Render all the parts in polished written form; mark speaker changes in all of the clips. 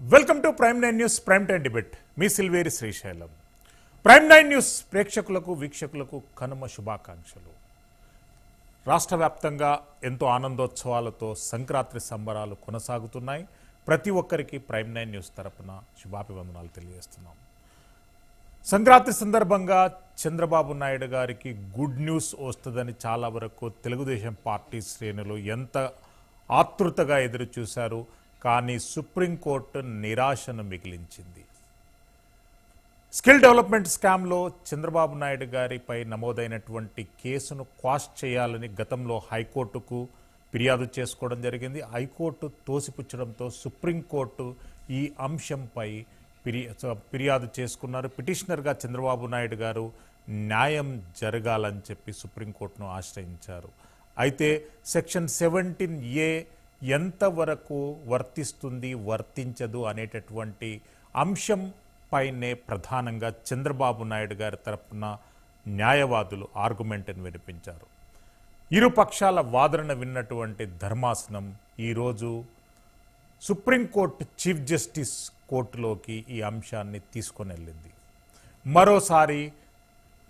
Speaker 1: Welcome to prime 9 news prime time debate. Me Silveri Srisailam. Prime 9 news ప్రేక్షకులకు వీక్షకులకు కనుమ శుభాకాంక్షలు. రాష్ట్ర వ్యాప్తంగా ఎంతో ఆనందోత్సవాలతో సంక్రాంతి సంబరాలు కొనసాగుతున్నాయి. ప్రతి ఒక్కరికి ప్రైమ్ 9 న్యూస్ తరపున శుభాభివందనాలు తెలియజేస్తున్నాం. సంక్రాంతి సందర్భంగా చంద్రబాబు నాయుడు గారికి గుడ్ న్యూస్ వస్తుందని చాలా వరకు తెలుగుదేశం పార్టీ శ్రేణులు ఎంత ఆతృతగా ఎదురు చూశారు. కానీ సుప్రీంకోర్టు నిరాశను మిగిలించింది. స్కిల్ డెవలప్మెంట్ స్కామ్లో చంద్రబాబు నాయుడు గారిపై నమోదైనటువంటి కేసును క్వాష్ చేయాలని గతంలో హైకోర్టుకు ఫిర్యాదు చేసుకోవడం జరిగింది. హైకోర్టు తోసిపుచ్చడంతో సుప్రీంకోర్టు ఈ అంశంపై ఫిర్యాదు చేసుకున్నారు. పిటిషనర్గా చంద్రబాబు నాయుడు గారు న్యాయం జరగాలని చెప్పి సుప్రీంకోర్టును ఆశ్రయించారు. అయితే సెక్షన్ 17A ఎంతవరకు వర్తిస్తుంది వర్తించదు అనేటటువంటి అంశం పైనే ప్రధానంగా చంద్రబాబు నాయుడు గారి తరపున న్యాయవాదులు ఆర్గ్యుమెంట్ని వినిపించారు. ఇరు పక్షాల వాదన విన్నటువంటి ధర్మాసనం ఈరోజు సుప్రీంకోర్టు చీఫ్ జస్టిస్ కోర్టులోకి ఈ అంశాన్ని తీసుకొని వెళ్ళింది. మరోసారి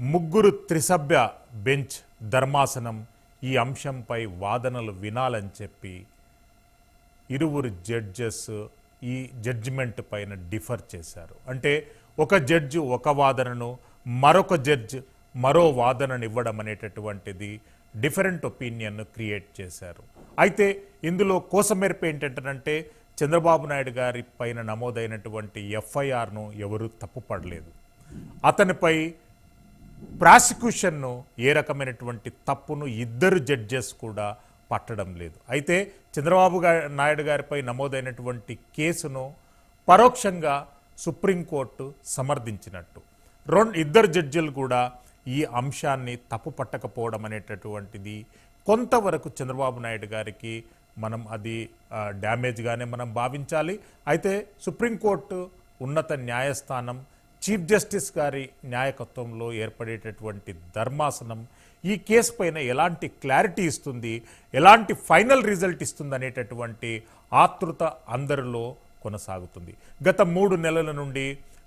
Speaker 1: ముగ్గురు త్రిసభ్య బెంచ్ ధర్మాసనం ఈ అంశంపై వాదనలు వినాలని చెప్పి ఇరువురు జడ్జెస్ ఈ జడ్జిమెంట్ పైన డిఫర్ చేశారు. అంటే ఒక జడ్జి ఒక వాదనను, మరొక జడ్జి మరో వాదనను ఇవ్వడం అనేటటువంటిది డిఫరెంట్ ఒపీనియన్ను క్రియేట్ చేశారు. అయితే ఇందులో కోసమెరుపు ఏంటంటే చంద్రబాబు నాయుడు గారి పైన నమోదైనటువంటి FIRను ఎవరూ తప్పుపడలేదు. అతనిపై ప్రాసిక్యూషన్ను ఏ రకమైనటువంటి తప్పును ఇద్దరు జడ్జెస్ కూడా పట్టడం లేదు. అయితే చంద్రబాబు నాయుడు గారిపై నమోదైనటువంటి కేసును పరోక్షంగా సుప్రీంకోర్టు సమర్థించినట్టు ఇద్దరు జడ్జిలు కూడా ఈ అంశాన్ని తప్పు పట్టకపోవడం అనేటటువంటిది కొంతవరకు చంద్రబాబు నాయుడు గారికి మనం అది డ్యామేజ్గానే మనం భావించాలి. అయితే సుప్రీంకోర్టు ఉన్నత న్యాయస్థానం చీఫ్ జస్టిస్ గారి న్యాయకత్వంలో ఏర్పడేటటువంటి ధర్మాసనం ఈ కేసు పైన ఎలాంటి క్లారిటీ ఇస్తుంది, ఎలాంటి ఫైనల్ రిజల్ట్ ఇస్తుంది అనేటటువంటి ఆతృత అందరిలో కొనసాగుతుంది. గత 3 నెలల నుండి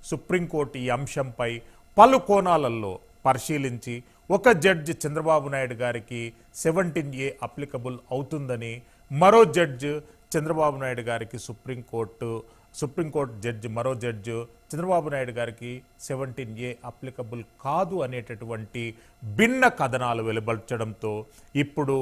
Speaker 1: సుప్రీంకోర్టు ఈ అంశంపై పలు కోణాలలో పరిశీలించి ఒక జడ్జి చంద్రబాబు నాయుడు గారికి 17A అప్లికబుల్ అవుతుందని, మరో జడ్జి చంద్రబాబు నాయుడు గారికి సుప్రీంకోర్టు జడ్జి మరో జడ్జి చంద్రబాబు నాయుడు గారికి 17A అప్లికబుల్ కాదు అనేటటువంటి భిన్న కథనాలు వెలువచ్చడంతో ఇప్పుడు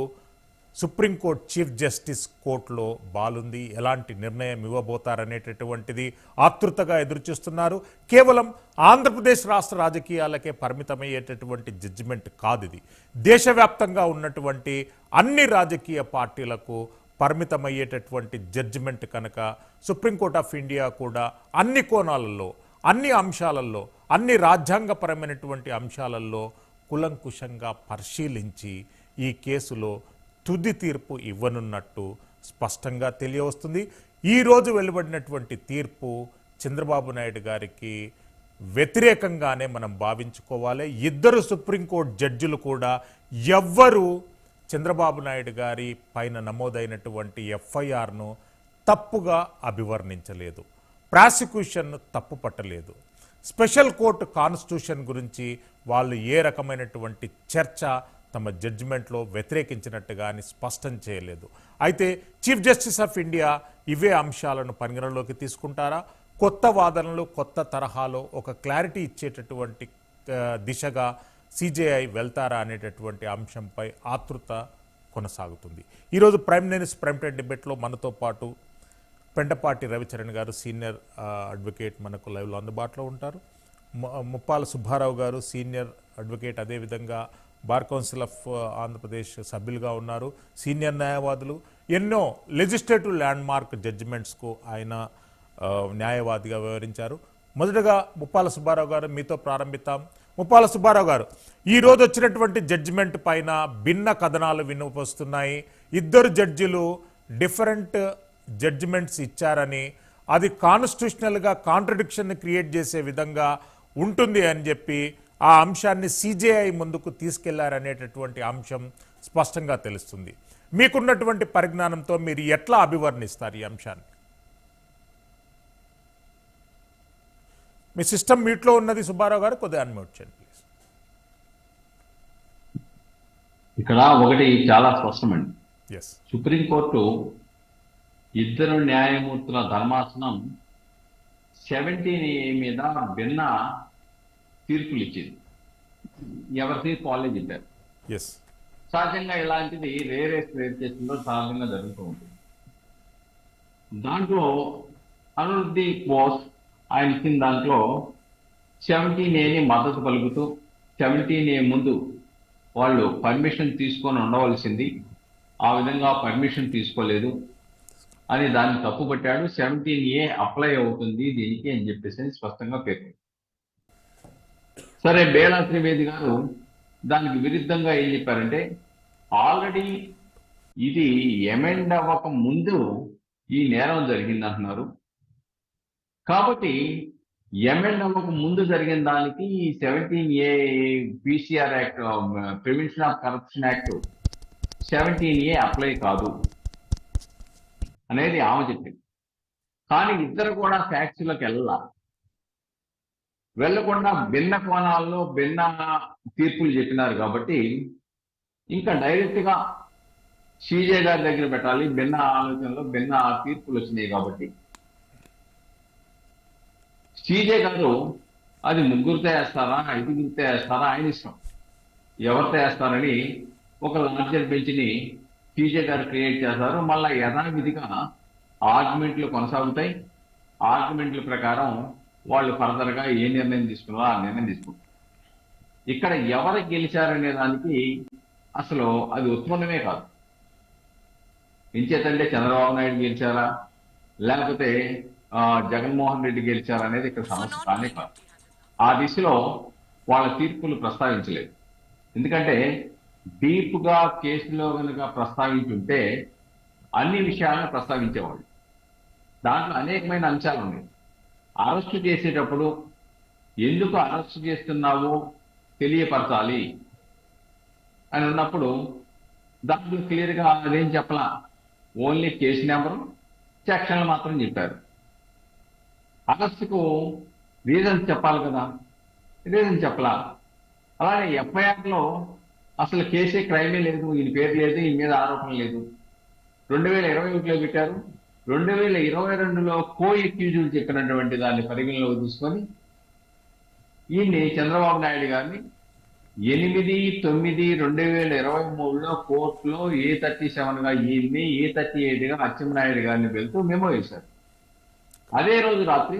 Speaker 1: సుప్రీంకోర్టు చీఫ్ జస్టిస్ కోర్టులో బాలుంది. ఎలాంటి నిర్ణయం ఇవ్వబోతారనేటటువంటిది ఆతృతగా ఎదురుచూస్తున్నారు. కేవలం ఆంధ్రప్రదేశ్ రాష్ట్ర రాజకీయాలకే పరిమితమయ్యేటటువంటి జడ్జిమెంట్ కాదు ఇది. దేశవ్యాప్తంగా ఉన్నటువంటి అన్ని రాజకీయ పార్టీలకు పరిమితమయ్యేటటువంటి జడ్జిమెంట్ కనుక సుప్రీంకోర్టు ఆఫ్ ఇండియా కూడా అన్ని కోణాలలో, అన్ని అంశాలలో, అన్ని రాజ్యాంగపరమైనటువంటి అంశాలలో కులంకుశంగా పరిశీలించి ఈ కేసులో తుది తీర్పు ఇవ్వనున్నట్టు స్పష్టంగా తెలియవస్తుంది. ఈరోజు వెలువడినటువంటి తీర్పు చంద్రబాబు నాయుడు గారికి వ్యతిరేకంగానే మనం భావించుకోవాలి. ఇద్దరు సుప్రీంకోర్టు జడ్జిలు కూడా ఎవ్వరూ చంద్రబాబు నాయుడు గారి పైన నమోదైనటువంటి FIRను తప్పుగా అభివర్ణించలేదు, ప్రాసిక్యూషన్ను తప్పు పట్టలేదు. స్పెషల్ కోర్టు కాన్స్టిట్యూషన్ గురించి వాళ్ళు ఏ రకమైనటువంటి చర్చ తమ జడ్జిమెంట్లో వ్యతిరేకించినట్టుగాని స్పష్టం చేయలేదు. అయితే చీఫ్ జస్టిస్ ఆఫ్ ఇండియా ఇవే అంశాలను పరిగణలోకి తీసుకుంటారా, కొత్త వాదనలు కొత్త తరహాలో ఒక క్లారిటీ ఇచ్చేటటువంటి దిశగా CJI వెళ్తారా అనేటటువంటి అంశంపై ఆతృత కొనసాగుతుంది. ఈరోజు ప్రైమ్ 9 ప్రైమ్ టైం డిబేట్లో మనతో పాటు పెంటపాటి రవిచరణ్ గారు సీనియర్ అడ్వకేట్ మనకు లైవ్లో అందుబాటులో ఉంటారు. ముప్పాల సుబ్బారావు గారు సీనియర్ అడ్వకేట్, అదేవిధంగా బార్ కౌన్సిల్ ఆఫ్ ఆంధ్రప్రదేశ్ సభ్యులుగా ఉన్నారు, సీనియర్ న్యాయవాదులు. ఎన్నో లెజిస్లేటివ్ ల్యాండ్మార్క్ జడ్జిమెంట్స్కు ఆయన న్యాయవాదిగా వ్యవహరించారు. మొదటగా ముప్పాల సుబ్బారావు గారు మీతో ప్రారంభిద్దాం. ముప్పాల సుబ్బారావు గారు, ఈరోజు వచ్చినటువంటి జడ్జిమెంట్ పైన భిన్న కథనాలు వినిపిస్తున్నాయి. ఇద్దరు జడ్జిలు డిఫరెంట్ జడ్జిమెంట్స్ ఇచ్చారని, అది కాన్స్టిట్యూషనల్గా కాంట్రడిక్షన్ని క్రియేట్ చేసే విధంగా ఉంటుంది అని చెప్పి ఆ అంశాన్ని CJI ముందుకు తీసుకెళ్లారనేటటువంటి అంశం స్పష్టంగా తెలుస్తుంది. మీకున్నటువంటి పరిజ్ఞానంతో మీరు ఎట్లా అభివర్ణిస్తారు ఈ అంశాన్ని? మీ సిస్టమ్ మీట్లో ఉన్నది సుబ్బారావు గారు, కొద్దిగా అన్మ్యూట్ చేయండి ప్లీజ్.
Speaker 2: ఇక్కడ ఒకటి చాలా స్పష్టమండి.
Speaker 1: ఎస్.
Speaker 2: సుప్రీంకోర్టు ఇద్దరు న్యాయమూర్తుల ధర్మాసనం 17A మీద భిన్న తీర్పులు ఇచ్చింది. ఎవరి తీర్పు వాళ్ళే చెప్పారు.
Speaker 1: ఎస్.
Speaker 2: సహజంగా ఇలాంటిది రేర్ కేసుల్లో సహజంగా జరుగుతూ ఉంటుంది. దాంట్లో అనురుద్ధి బోస్ ఆయన ఇచ్చిన దాంట్లో 17Aని మద్దతు పలుకుతూ 17A ముందు వాళ్ళు పర్మిషన్ తీసుకొని ఉండవలసింది, ఆ విధంగా పర్మిషన్ తీసుకోలేదు అని దాన్ని తప్పుపట్టాడు. 17A అప్లై అవుతుంది దీనికి అని చెప్పేసి స్పష్టంగా పేర్కొంది. సరే, బేలా త్రివేది గారు దానికి విరుద్ధంగా ఏం చెప్పారంటే, ఆల్రెడీ ఇది ఎమెండ్ అవ్వక ముందు ఈ నేరం జరిగింది అంటున్నారు. కాబట్టి ఎమెండ్ అవ్వక ముందు జరిగిన దానికి ఈ 17A PCR act, prevention of corruption act 17A apply కాదు అనేది ఆమె చెప్పింది. కానీ ఇద్దరు కూడా ఫ్యాక్ట్స్లోకి వెళ్లకుండా భిన్న కోణాల్లో భిన్న తీర్పులు చెప్పినారు. కాబట్టి ఇంకా డైరెక్ట్ గా CJ గారి దగ్గర పెట్టాలి. భిన్న ఆలోచనలో భిన్న తీర్పులు వచ్చినాయి కాబట్టి CJ గారు అది ముగ్గురితో వేస్తారా, ఐదుగురితో వేస్తారా ఆయన ఇష్టం, ఎవరితో వేస్తారని ఒక లార్జర్ బెంచ్ని CJ గారు క్రియేట్ చేస్తారు. మళ్ళీ యథావిధిగా ఆర్గ్యుమెంట్లు కొనసాగుతాయి. ఆర్గ్యుమెంట్ల ప్రకారం వాళ్ళు ఫర్దర్ గా ఏ నిర్ణయం తీసుకున్నారో ఆ నిర్ణయం తీసుకుంటారు. ఇక్కడ ఎవరు గెలిచారనే దానికి అసలు అది ఉత్పన్నమే కాదు. ఎంచేతంటే చంద్రబాబు నాయుడు గెలిచారా లేకపోతే జగన్మోహన్ రెడ్డి గెలిచారా అనేది ఇక్కడ సమస్య కానే కాదు. ఆ దిశలో వాళ్ళ తీర్పులు ప్రస్తావించలేదు. ఎందుకంటే డీప్ గా కేసులో కనుక ప్రస్తావించుంటే అన్ని విషయాలను ప్రస్తావించేవాళ్ళు. దాంట్లో అనేకమైన అంశాలు ఉన్నాయి. అరెస్టు చేసేటప్పుడు ఎందుకు అరెస్టు చేస్తున్నావో తెలియపరచాలి అని ఉన్నప్పుడు దాంట్లో క్లియర్గా అదేం చెప్పలా, ఓన్లీ కేసు నెంబరు సెక్షన్లు మాత్రం చెప్పారు. అరెస్టుకు రీజన్స్ చెప్పాలి కదా, రీజన్ చెప్పలా. అలానే ఎఫ్ఐఆర్లో అసలు కేసే క్రైమే లేదు, ఈయన పేరు లేదు, ఈయన మీద ఆరోపణ లేదు. 2021లో పెట్టారు. 2022లో కో ఎక్యూజ్డ్ చెప్పినటువంటి దాన్ని పరిగణలోకి తీసుకొని ఈయన్ని చంద్రబాబు నాయుడు గారిని 8/9/2023లో కోర్టులో A37గా ఈయన్ని, A38గా అచ్చెన్నాయుడు గారిని వెళ్తూ మెమో వేశారు. అదే రోజు రాత్రి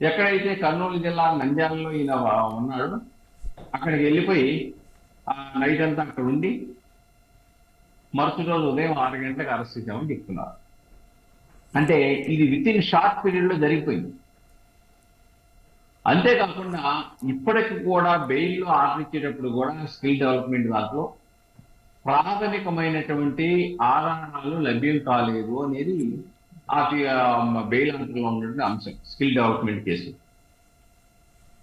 Speaker 2: ఎక్కడైతే కర్నూలు జిల్లా నంద్యాలలో ఈయన ఉన్నాడో అక్కడికి వెళ్ళిపోయి ఆ నైట్ అంతా అక్కడ ఉండి మరుసటి రోజు ఉదయం 6 గంటలకు అరెస్ట్ చేశామని చెప్తున్నారు. అంటే ఇది విత్ ఇన్ షార్ట్ పీరియడ్ లో జరిగిపోయింది. అంతేకాకుండా ఇప్పటికి కూడా బెయిల్లో ఆర్డర్ ఇచ్చేటప్పుడు కూడా స్కిల్ డెవలప్మెంట్ దాంట్లో ప్రాథమికమైనటువంటి ఆధారాలు లభ్యం కాలేదు అనేది ఆ బెయిల్ ఆర్డర్లో ఉన్నటువంటి అంశం స్కిల్ డెవలప్మెంట్ కేసు.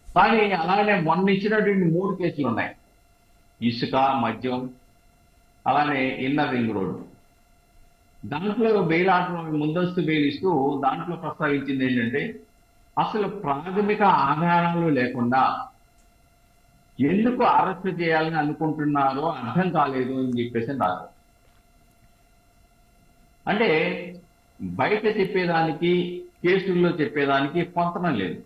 Speaker 2: కానీ అలానే మొన్న ఇచ్చినటువంటి 3 కేసులు ఉన్నాయి. ఇసుక, మద్యం, అలానే ఇన్నర్ రింగ్ రోడ్డు. దాంట్లో బెయిల్ ఆర్డర్ ముందస్తు బెయిల్ ఇస్తూ దాంట్లో ప్రస్తావించింది ఏంటంటే అసలు ప్రాథమిక ఆధారాలు లేకుండా ఎందుకు అరెస్ట్ చేయాలని అనుకుంటున్నారో అర్థం కాలేదు అని చెప్పేసి రాదు. అంటే బయట చెప్పేదానికి కేసుల్లో చెప్పేదానికి పొంతనం లేదు.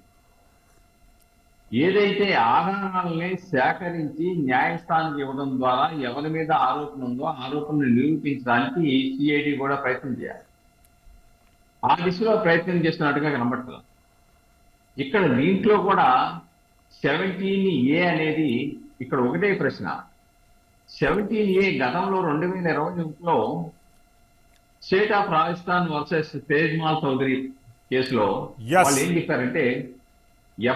Speaker 2: ఏదైతే ఆధారాలని సేకరించి న్యాయస్థానానికి ఇవ్వడం ద్వారా ఎవరి మీద ఆరోపణ ఉందో ఆరోపణను నిరూపించడానికి CID కూడా ప్రయత్నం చేయాలి. ఆ దిశలో ప్రయత్నం చేస్తున్నట్టుగా కనబడుతుంది. ఇక్కడ దీంట్లో కూడా 17A అనేది ఇక్కడ ఒకటే ప్రశ్న. 17A గతంలో 2021లో state of Rajasthan versus Tejmal Chaudhary కేసులో వాళ్ళు ఏం చెప్పారంటే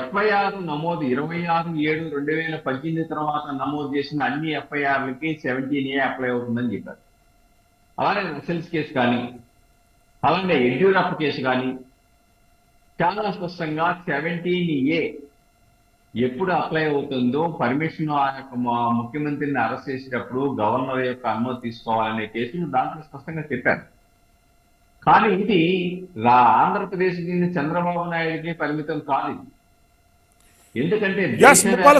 Speaker 2: FIR నమోదు 26/7/2018 తర్వాత నమోదు చేసిన అన్ని FIRలకి 17A అప్లై అవుతుందని చెప్పారు. అలానే రసెల్స్ కేసు కానీ అలానే యడ్యూరప్ప కేసు కానీ చాలా స్పష్టంగా 17A ఎప్పుడు అప్లై అవుతుందో పర్మిషన్ ఆ యొక్క ముఖ్యమంత్రిని అరెస్ట్ చేసేటప్పుడు గవర్నర్ యొక్క అనుమతి తీసుకోవాలనే కేసులు దాంట్లో స్పష్టంగా చెప్పారు. కానీ ఇది ఆంధ్రప్రదేశ్ చంద్రబాబు నాయుడికి పరిమితం కాదు ఇది. ఎందుకంటే
Speaker 1: ఎస్ ముప్పాల